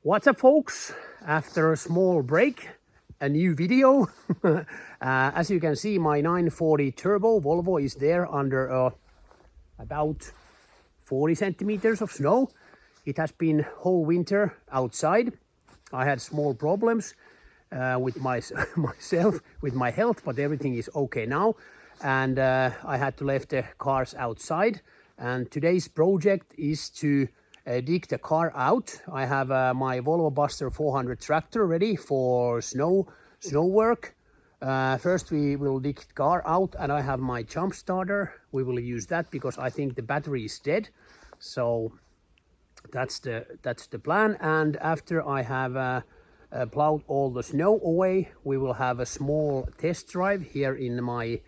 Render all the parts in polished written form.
What's up, folks? After a small break, a new video. As you can see, my 940 turbo Volvo is there under about 40 centimeters of snow. It has been whole winter outside. I had small problems with myself, with my health, but everything is okay now. And I had to leave the cars outside. And today's project is to dig the car out. I have my Volvo Buster 400 tractor ready for snow work. First we will dig the car out, and I have my jump starter. We will use that because I think the battery is dead. So that's the plan. And after I have plowed all the snow away, we will have a small test drive here in my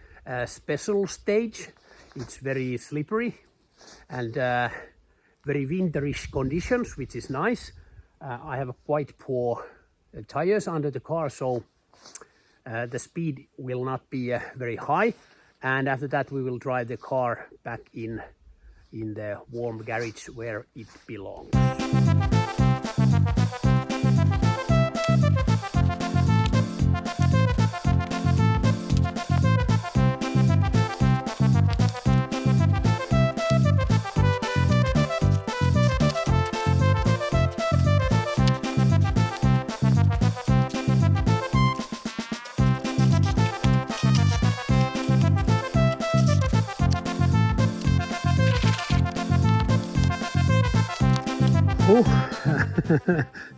special stage. It's very slippery and very winterish conditions, which is nice. I have quite poor tires under the car, so the speed will not be very high. And after that we will drive the car back in the warm garage where it belongs.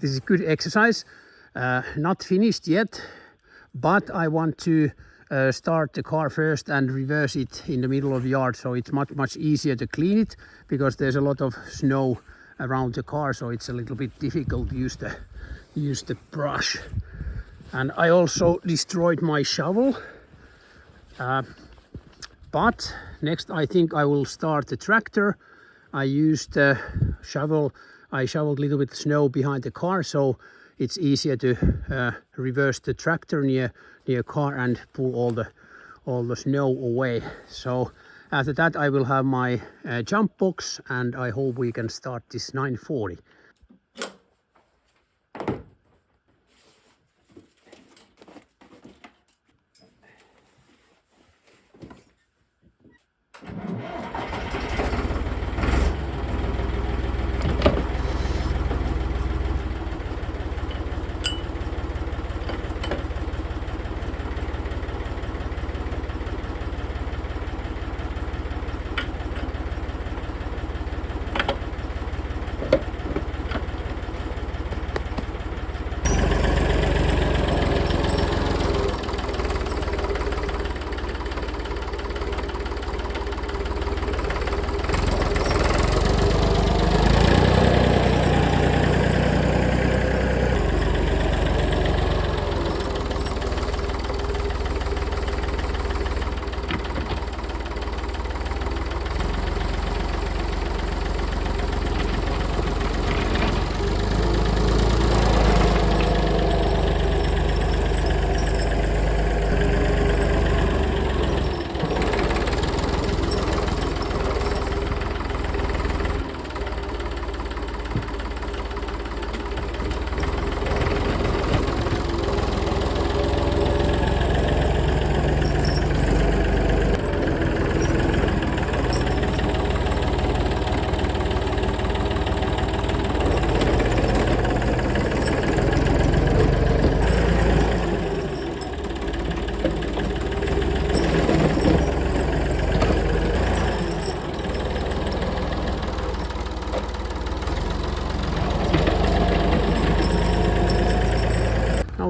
This is good exercise. Not finished yet, but I want to start the car first and reverse it in the middle of the yard, so it's much easier to clean it because there's a lot of snow around the car, so it's a little bit difficult to use the brush. And I also destroyed my shovel, but next I think I will start the tractor. I used the shovel. I shoveled a little bit of snow behind the car, so it's easier to reverse the tractor near car and pull all the snow away. So after that I will have my jump box, and I hope we can start this 940.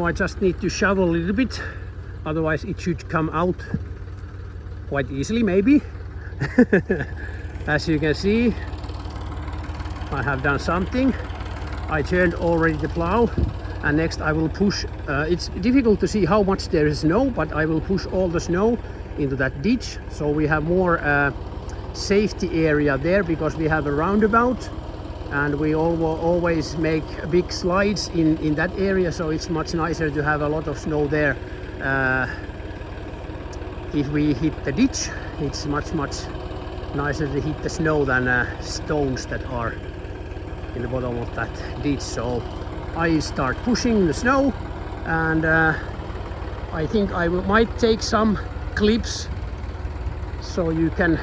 I just need to shovel a little bit, otherwise it should come out quite easily, maybe. As you can see, I have done something. I turned already the plow, and next I will push. It's difficult to see how much there is snow, but I will push all the snow into that ditch, so we have more safety area there, because we have a roundabout. And we always make big slides in that area, so it's much nicer to have a lot of snow there. If we hit the ditch, it's much nicer to hit the snow than stones that are in the bottom of that ditch. So I start pushing the snow, and I think I might take some clips so you can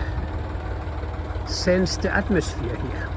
sense the atmosphere here.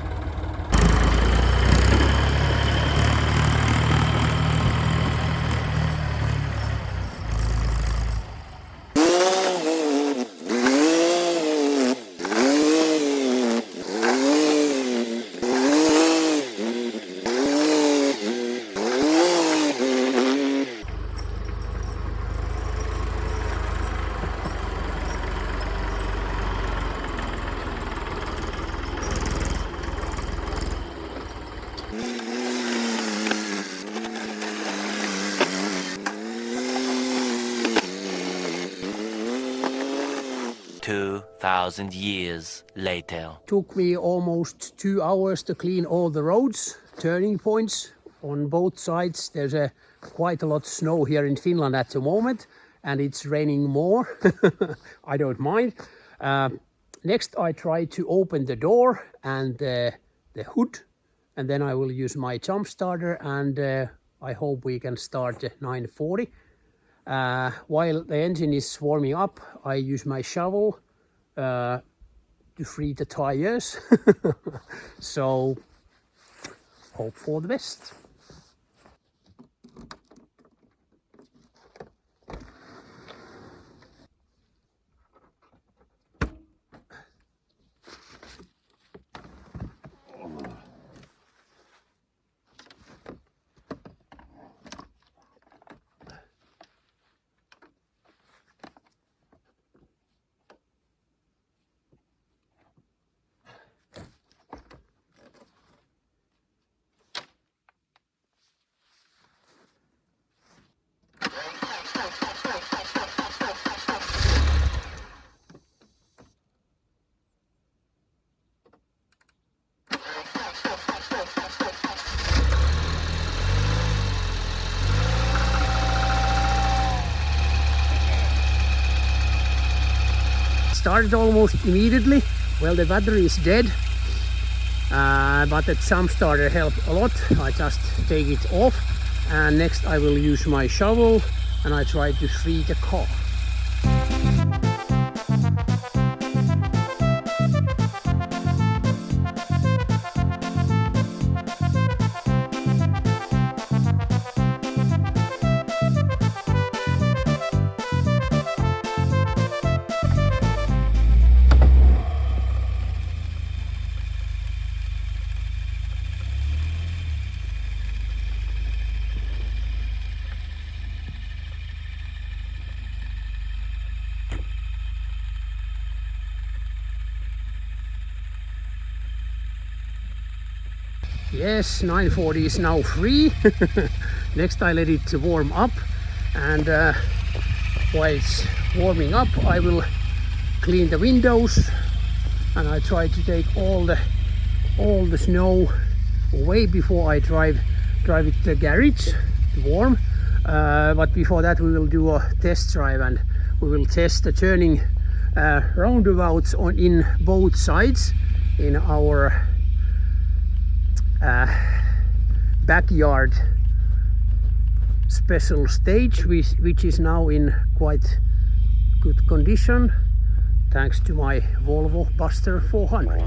"2,000 years later." Took me almost 2 hours to clean all the roads, turning points on both sides. There's quite a lot of snow here in Finland at the moment, and it's raining more. I don't mind. Next, I try to open the door and the hood, and then I will use my jump starter, and I hope we can start the 940. While the engine is warming up, I use my shovel to free the tires. So hope for the best. Started almost immediately. Well, the battery is dead, but the jump starter helped a lot. I just take it off, and next I will use my shovel and I try to free the car. Yes, 940 is now free. Next I let it warm up, and while it's warming up I will clean the windows, and I try to take all the snow away before I drive it to the garage to warm. But before that we will do a test drive, and we will test the turning roundabouts in both sides in our backyard special stage, which is now in quite good condition thanks to my Volvo Buster 400.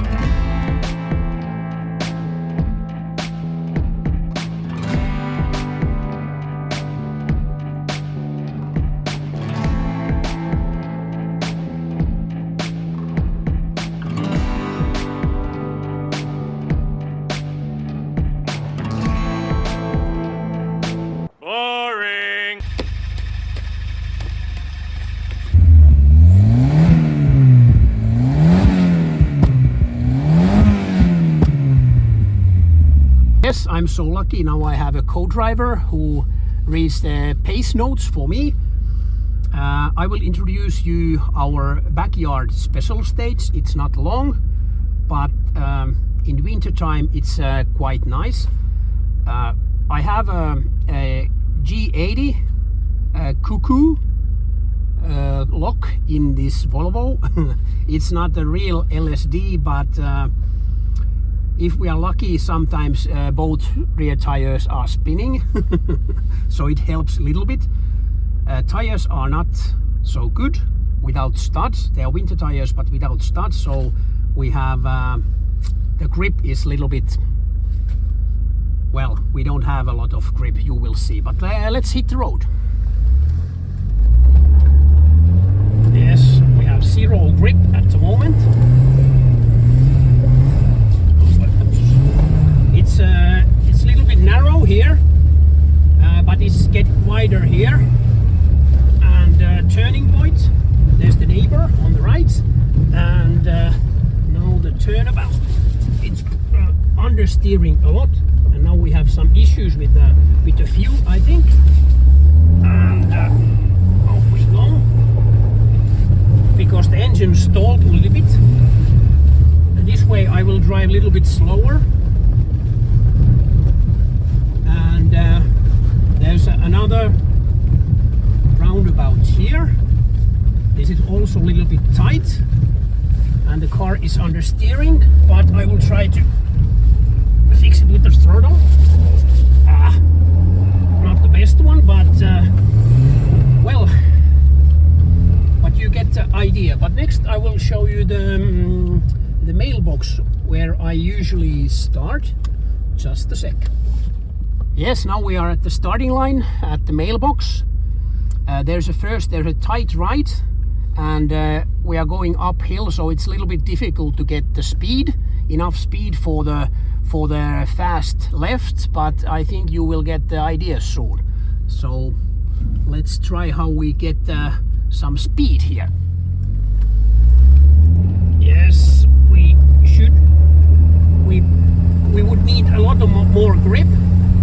Yes, I'm so lucky now I have a co-driver who reads the pace notes for me. I will introduce you our backyard special stage. It's not long, but in winter time it's quite nice. I have a G80 cuckoo lock in this Volvo. It's not the real LSD, but if we are lucky, sometimes both rear tires are spinning, so it helps a little bit. Tires are not so good without studs. They are winter tires, but without studs, so we have the grip is a little bit, well, we don't have a lot of grip, you will see. But let's hit the road. Yes, we have zero grip at the moment. It's a little bit narrow here, but it's getting wider here. And turning point, there's the neighbor on the right, and now the turnabout. It's understeering a lot, and now we have some issues with the fuel, I think. And off we go, because the engine stalled a little bit. And this way I will drive a little bit slower. And there's another roundabout here. This is also a little bit tight, and the car is understeering, but I will try to fix it with the throttle. Not the best one, but well, but you get the idea. But next I will show you the mailbox where I usually start. Just a sec. Yes, now we are at the starting line at the mailbox. There's a tight right, and we are going uphill, so it's a little bit difficult to get the speed, enough speed for the fast left, but I think you will get the idea soon. So let's try how we get some speed here. Yes, we would need a lot of more grip,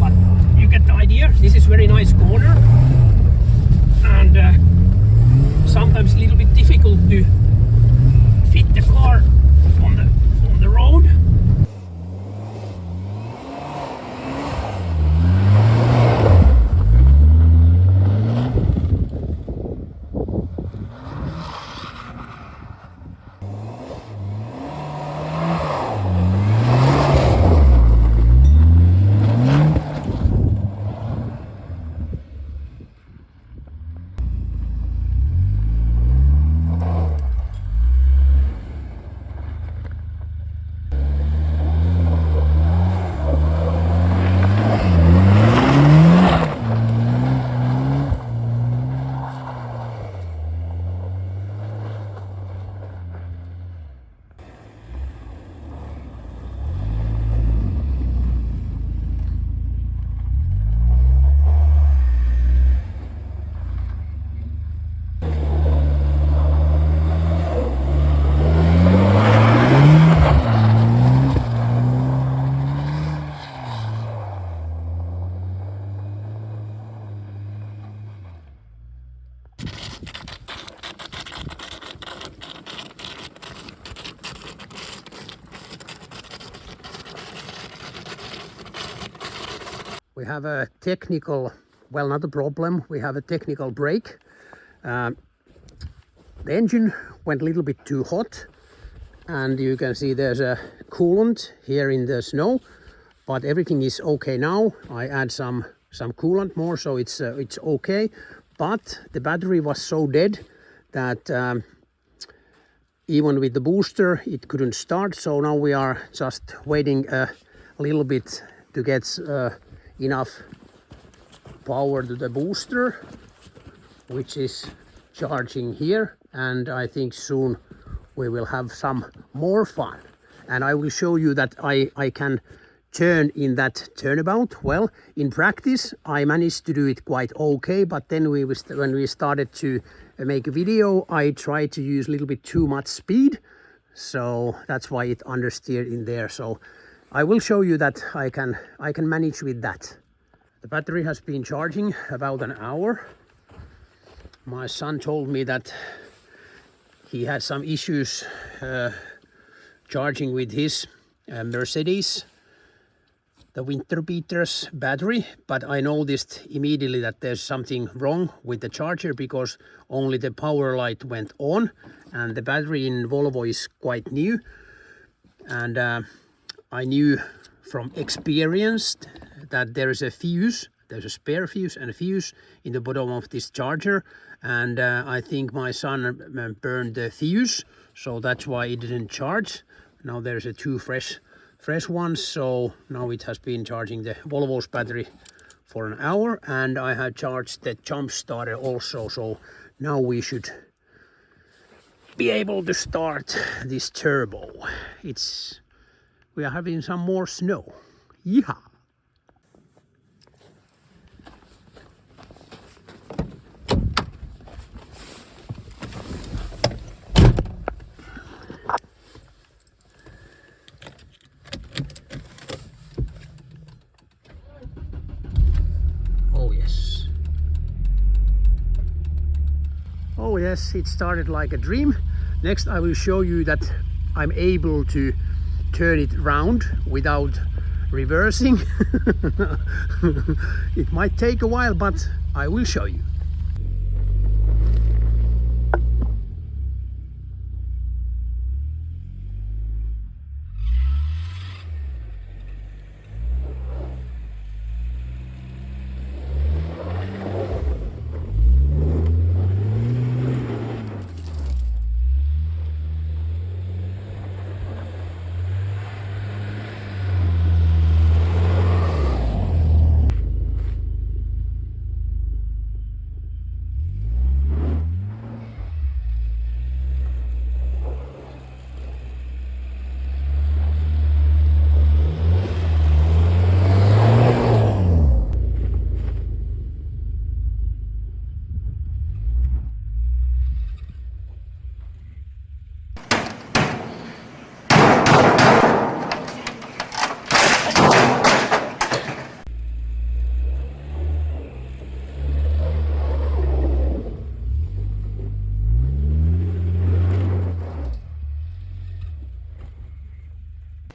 but you get the idea. This is very nice corner, and sometimes a little bit difficult to fit the car on the road. We have a technical, well, not a problem, we have a technical break. The engine went a little bit too hot, and you can see there's a coolant here in the snow, but everything is okay now. I add some coolant more, so it's okay. But the battery was so dead that even with the booster it couldn't start, so now we are just waiting a little bit to get enough power to the booster, which is charging here, and I think soon we will have some more fun. And I will show you that I can turn in that turnabout. Well, in practice I managed to do it quite okay, but then when we started to make a video, I tried to use a little bit too much speed, so that's why it understeered in there. So I will show you that I can manage with that. The battery has been charging about an hour. My son told me that he had some issues charging with his Mercedes, the winter beater's battery, but I noticed immediately that there's something wrong with the charger, because only the power light went on, and the battery in Volvo is quite new, and I knew from experience that there is a fuse, there's a spare fuse and a fuse in the bottom of this charger, and I think my son burned the fuse, so that's why it didn't charge. Now there's a two fresh ones, so now it has been charging the Volvo's battery for an hour, and I have charged the jump starter also, so now we should be able to start this turbo. We are having some more snow. Yeehaw! Oh yes. Oh yes, it started like a dream. Next I will show you that I'm able to turn it round without reversing. It might take a while, but I will show you.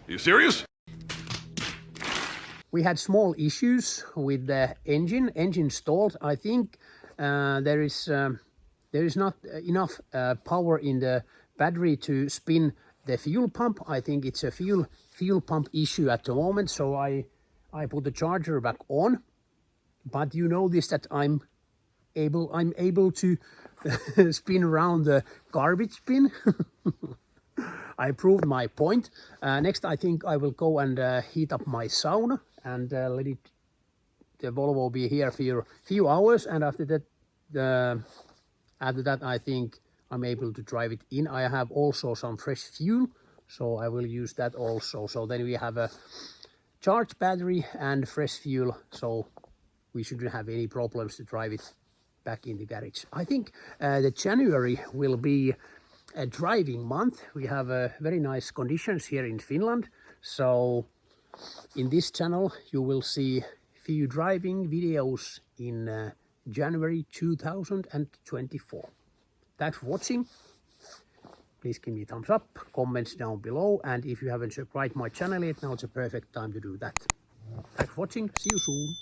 You serious? We had small issues with the engine stalled. I think there is not enough power in the battery to spin the fuel pump. I think it's a fuel pump issue at the moment, so I put the charger back on. But you notice that I'm able to spin around the garbage bin. I proved my point. Next, I think I will go and heat up my sauna and let the Volvo be here for a few hours. And after that, I think I'm able to drive it in. I have also some fresh fuel, so I will use that also. So then we have a charged battery and fresh fuel, so we shouldn't have any problems to drive it back in the garage. I think the January will be a driving month. We have very nice conditions here in Finland, so in this channel you will see few driving videos in January 2024. Thanks for watching. Please give me a thumbs up, comments down below, and if you haven't subscribed my channel yet, now it's a perfect time to do that. Thanks for watching. See you soon.